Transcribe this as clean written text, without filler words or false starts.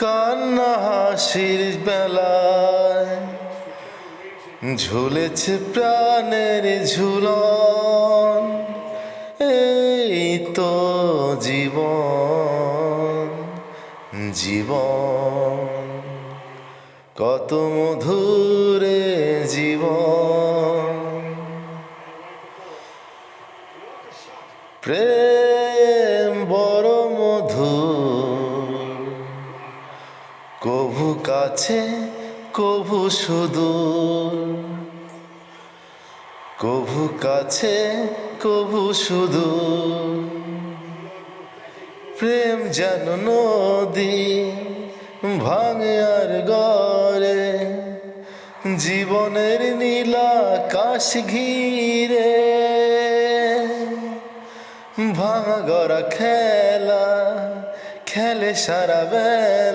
কান্না হাসির বেলায় ঝুলেছে প্রাণের ঝুলন। এই তো জীবন, জীবন কত মধুরে জীবন। প্রেম বড় মধুর, কভু কাছে কভু সুদূর, কভু কাছে কভু সুদূর। প্রেম যেন নদী ভাঙে আর গড়ে, জীবনের নীলাকাশ ঘিরে। ভাঙা গড়া খেলা খেলে সারা বেলা।